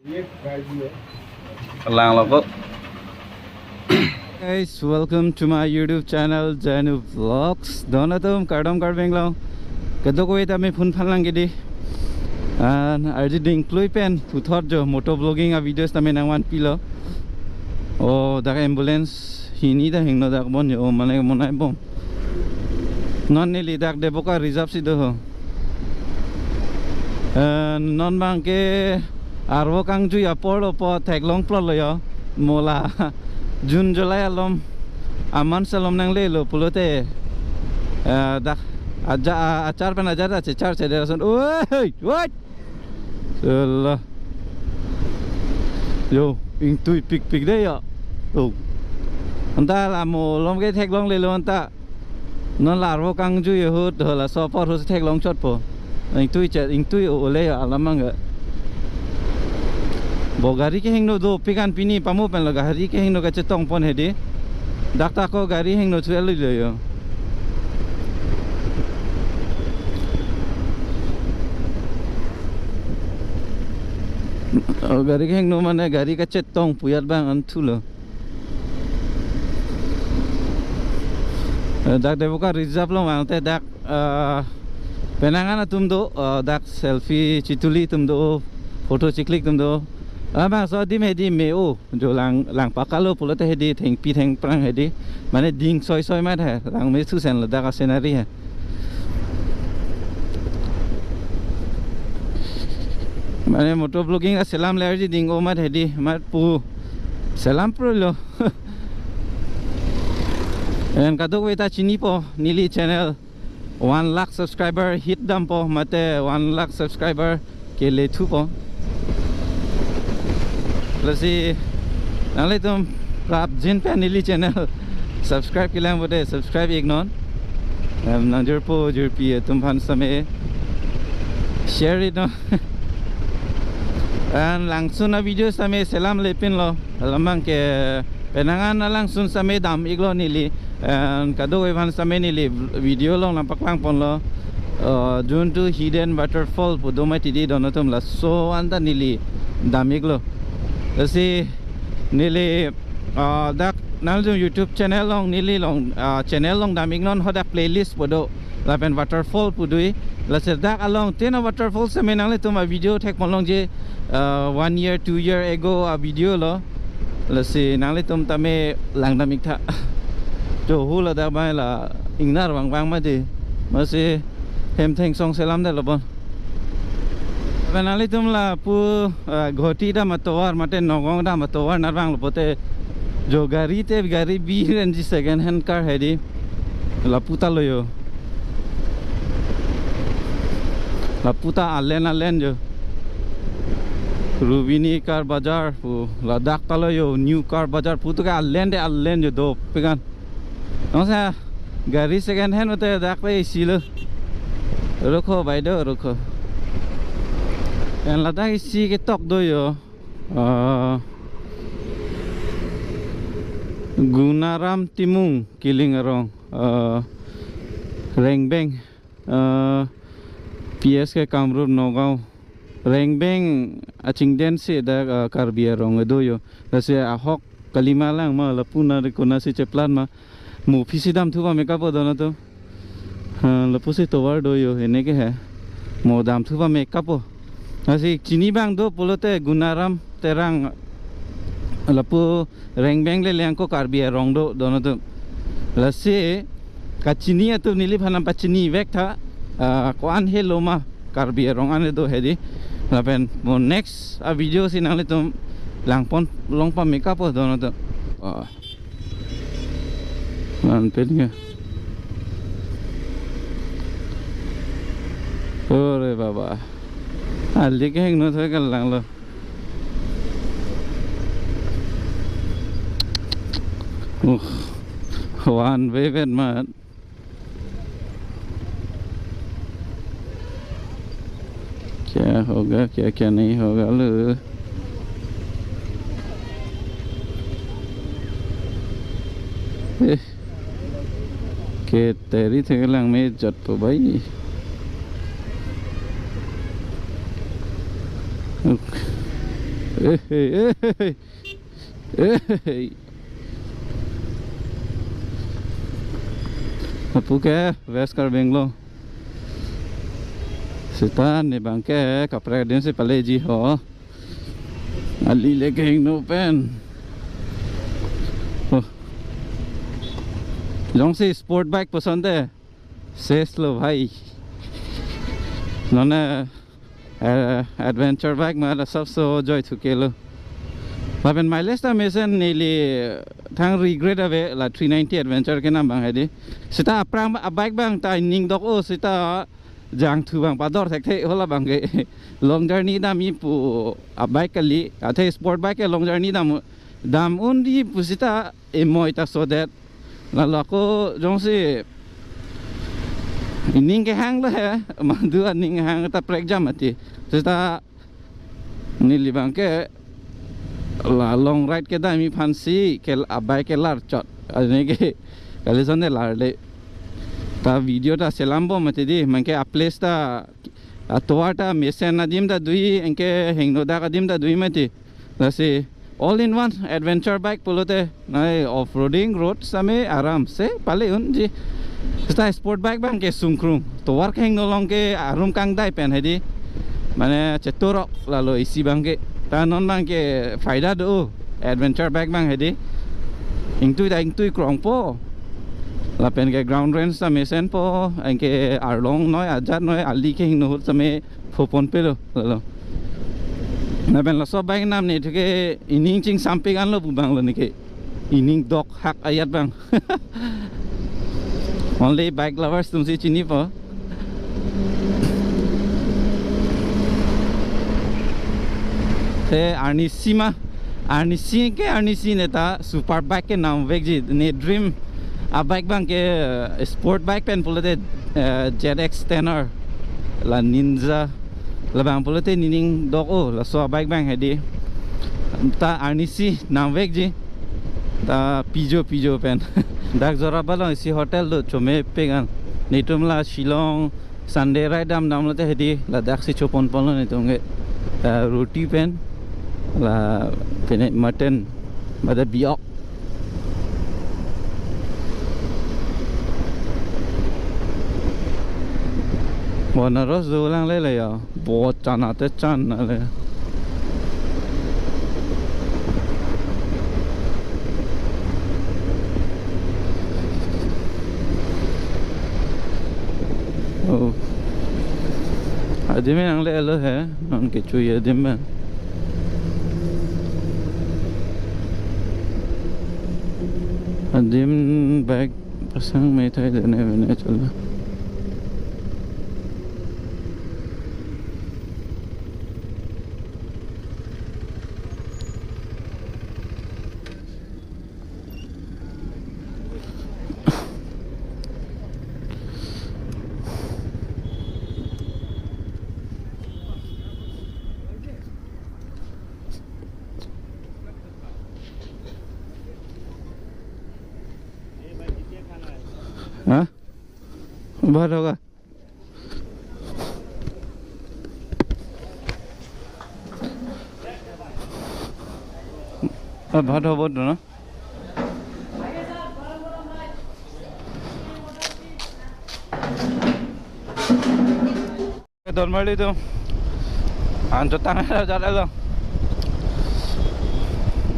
Guys, welcome to my YouTube channel Janu Vlogs. Dono tum kardom karbeng lo. Kado ko ita me phun phan lang gidi. And arji ding klui pen puthor jo moto vlogging a videos tame nangwan pilo. Oh, dak ambulance hini da hingno dak bon yo mane monai bom. Non nili dak deboka reserve si do ho. Non bang ke arwo kang ju ya polo po thaglong plot lo yo. Mola Jun July alom aman salom nang le lo pulote dak aja acar pen ajar aja car cedera son oi what Allah yo ing tui pik pik de ya oh anta la mo lom ke thek long le lo anta non larvo kang ju ye hut la so por hu thek long chot po ing tui o le ya alamang Bogari ke hingno do pikan pini pamu pen lo gari ke hingno ka chetong pon hedi dakta ko gari hingno chuelu le yo gari ke hingno mane gari ka chetong puyat bang anthulo dak debuka reserve lo mangte dak penangana tum do dak selfie chituli tum do photo chiklik tum do bang so dim hedi me o jo lang pakalo pulote hedi theng pi theng prang hedi mane ding soi soi mat hai lang me su sen la da ka scenery hai mane moto vlogging a selam lerji ding o mat hedi mat pu selam pro lo en kadok weta chini po nili channel 1 lakh subscriber hit dam po mate 1 lakh subscriber ke le thu po Lasi nalai tum rap jin pe nili channel subscribe kilang bode subscribe ignon nanjur po jurpi tum phan same share it no and langsun na video same selam lepin lo lamang ke penangan langsun same dam iglo nili and kado evan same nili video long nampak lang pon lo jun to hidden waterfall podoma tidi donatum la so anda nili dam iglo Lasi nili dak naljo YouTube channel long nili long channel long daming non hodak playlist podo lapen waterfall pudui lasi dak along tena waterfall se menang le tuma video tek molong je 1 year 2 year ago a video lo lasi nang le tum tame lang damik tha to hula dak bai la ingnar wang wang ma de masi hem theng song selam da lobon Penali tum la pu ghoti da matowar mate nogong da matowar narwang lopote jo gari te gari bi renji second hand car hedi la puta loyo la puta alen jo Rubini car bazar pu la dak taloyo new car bazar putu ka alen jo do pegan nosa gari second hand ote dak pe silo rokho bai do rokho En lada isi ke tok do yo Gunaram Timung kiling Arong Rengbeng PS ke Kampur Nogau Rengbeng acing den se da Karbi Arong do yo dase ahok kalima lang ma lapuna rekona si ceplan ma mu fisidam thuba makeup odona to lapusi towar do yo ene ke hai mo dam thuba makeup o Asi chini bang do pulote Gunaram terang lapu Rengbeng le liang ko Karbi Arong do dono to lase ka chini atu nili phanam pa chini vek tha ko an he loma Karbi Arong ane do hedi lapen mo next a video sinang le tum langpon long pa makeup o dono to man penga ore baba Ali ke heng no thoi kal lang lo one way vet mat क्या होगा क्या क्या नहीं होगा लो के तेरी थे lang में जट po भाई Puke West Karbi lo. Sita ni bangke kapre din si paleji ho. Ali leke hing no pen. Jong si sport bike पसंद है सेस लो भाई नॉन एडवेंचर बाइक में सबसे जॉय चुके लो बाबेन माइलेज ता मेसन नीली थांग रिग्रेट अवे ला 390 adventure के नाम बांग है दी सिता अपरांग बाइक बांग ता निंग डॉक ओ सिता जांग थु बांग पादर थे थे होला बांग के लॉन्ग जर्नी दाम ये पु बाइक कली आते स्पोर्ट बाइक के लॉन्ग जर्नी दाम उन दी पुसिता एमोय ता so that lalu aku jong si ini ke hang lah ya mandu aning hang ta prek jam mati kita ni libang ke la long ride ke da mi fancy ke abai ke lar chot ani ke kali sonde lar le ta video ta selam bo mati di mangke a place ta atwa ta mesen nadim da dui enke hengno da kadim da dui mati lasi all in one adventure bike polote nai off roading road same aram se pale un ji sta sport bike bang ke sungkrung to war heng no long ke arum kang dai pen hedi mane chetorok lalo isi bang ke ta non bang ke faida do adventure bike bang hedi ingtui krong po la pen ke ground range sa mesen po enke arong noi ajat noi ali ke hing no same phopon pe lo Naben la sob bang nam ni ke ining ching samping an lo bang lo ni ke ining dog hak ayat bang only bike lovers tum si chini po te arnisi ne ta super bike ke nam vek ji ne dream a bike bang ke sport bike pen polote ZX Tenor la Ninja labang polote nining dog o la so bike bang hedi ta arnisi namvek ji ta pijo pen dak zora balong isi hotel do chome pegan nitum la Shillong Sunday ride dam namlote hedi la dak si chopon polon nitunge roti pen la pen mutton bada biok Bona ros do lang le ya bo chana te chan le oh adime ang le lo hai non ke chu ye dim ben adim bag pasang me thai de ne chala हाँ बहुत होगा बहुत हो बहुत ना dormali tu anjo tangan jalan lo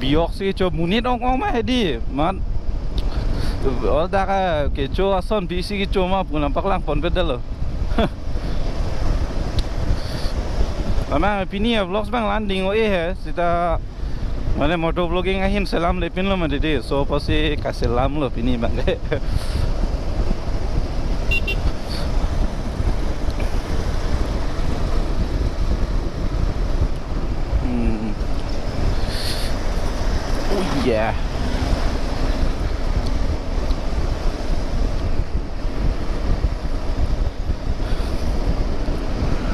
biok sih coba munit ong mah hedi man oh dah ke coba ason bisi ke cuma pun nampak lang pon bedel lo Mama pini ya vlogs bang landing oh sita mana motor vlogging ahin selam lepin lo made deh so pasti kasih selam lo pini bang deh yeah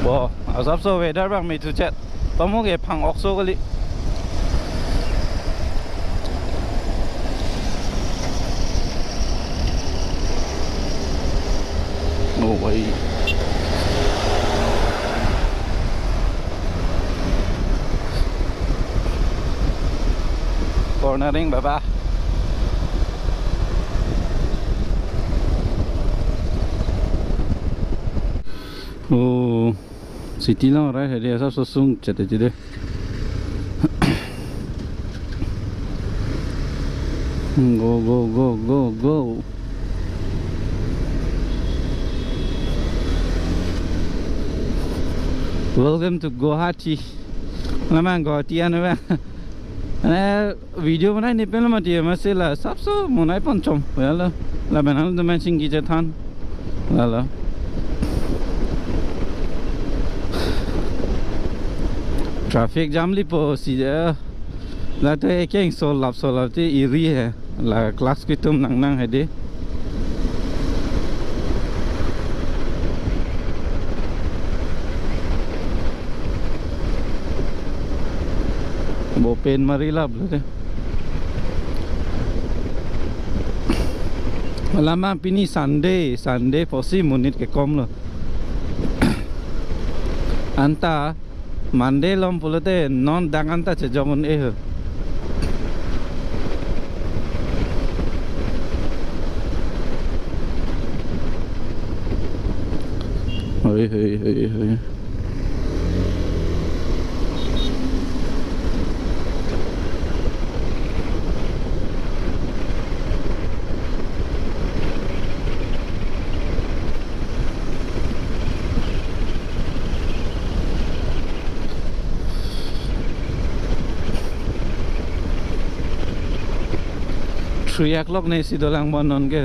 wow asap so weather bang me tu chat tomo ke phang okso kali no way cornering baba. Oh, city lang right here. Asa susung chate chide. Go. Welcome to Guwahati. Lamang Guwahati anu ba. Ana video बनाए नहीं पहले मत ये मसला सबसे मुनाई पंचम वाला ला बनाने तो मैं सिंगी जतान वाला ट्रैफिक जाम लिपो सीधा ला तो एक ही सोलाप तो इरी है ला क्लास की तुम नंग है दे वो पेन मरी ला बोले lama pini Sunday posi munit ke kom lo anta Monday lom pulate non dang anta che jamun e hoi Riak lok nih si dolang bonon ke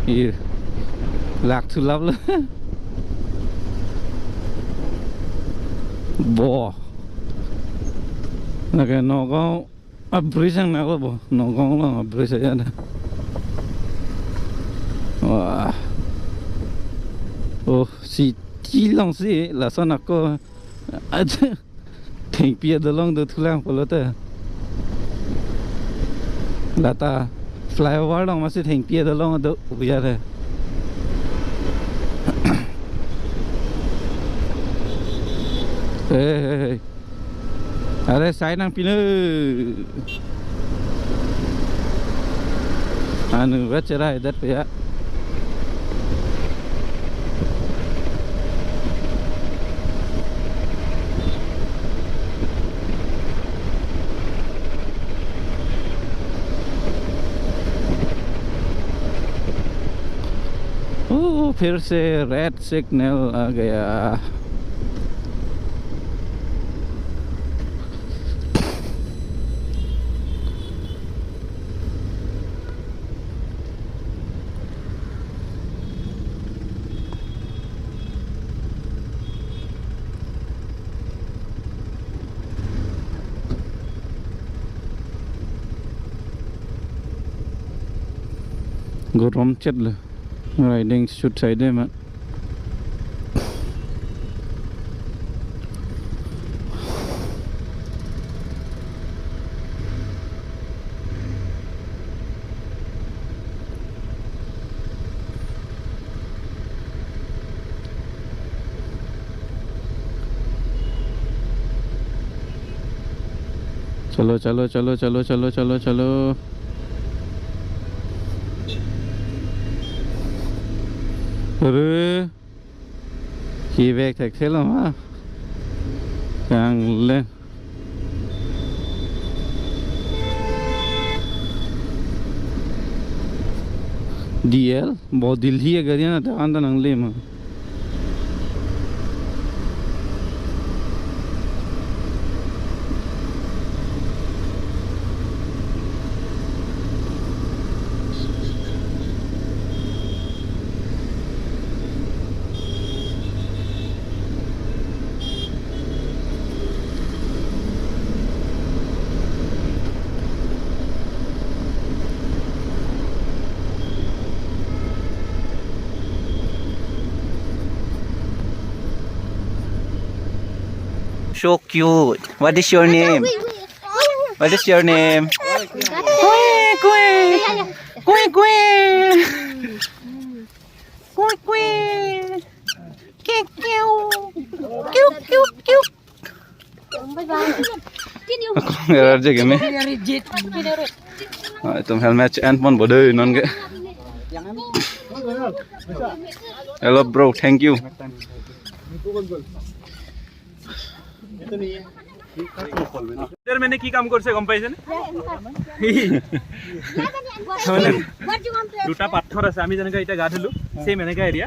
here lak tu lap le bo nak nogong abris yang nak bo nogong lo abris aja dah wah oh si cilong si lasan aku aja think pia dolong do thulang polote lata flyover dong masih think pia dolong do biar hai hey are sai nang pinu anu bacara dat ya फिर से red signal आ गया गरम चल riding shoot side man चलो अरे की bag थक सेलम हाँ कहाँ ले DL बहुत दिल ही है गरिया ना तो आंदा नंगले में So cute. What is your name? What is your name? Gerar je game. Tum helmet and pon bodoh non ke. Hello bro, thank you. इधर मैंने की काम करছে গম পাইছেন দুটা পাথর আছে আমি যেনেকা এটা গা ধুলো সেম এনেকা এরিয়া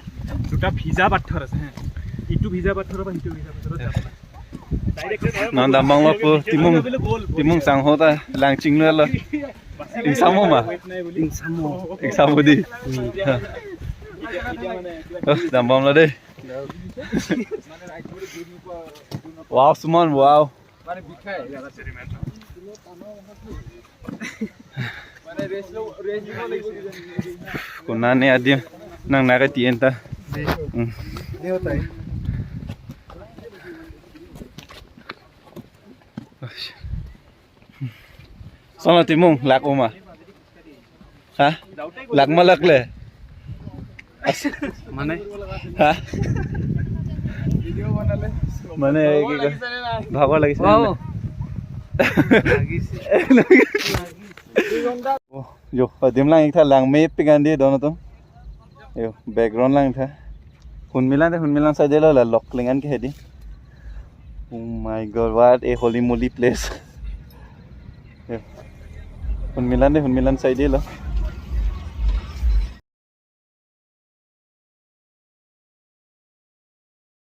দুটা ভিজা পাথর আছে হ্যাঁ ইটু ভিজা পাথর বা ইটু ভিজা পাথর যাব Non dambang lo pu timung sang ho ta lang ching lo lo. Ing samo ma. Ing samo di. Dambang lo deh. Wow, Suman, wow. Kuna ne adia nang naga tienta. Sono Timung lak oma. Hah? Lak malak le. মানে Hah? Mana ki ka? Bhagor lagise. Yo, dim lang ek tha lang me pigan di dono to. Yo, background lang tha. Hun milan sa delo la lock lingan ke hedi. Oh my god, what a holy moly place. Yo. Hun milan sa delo.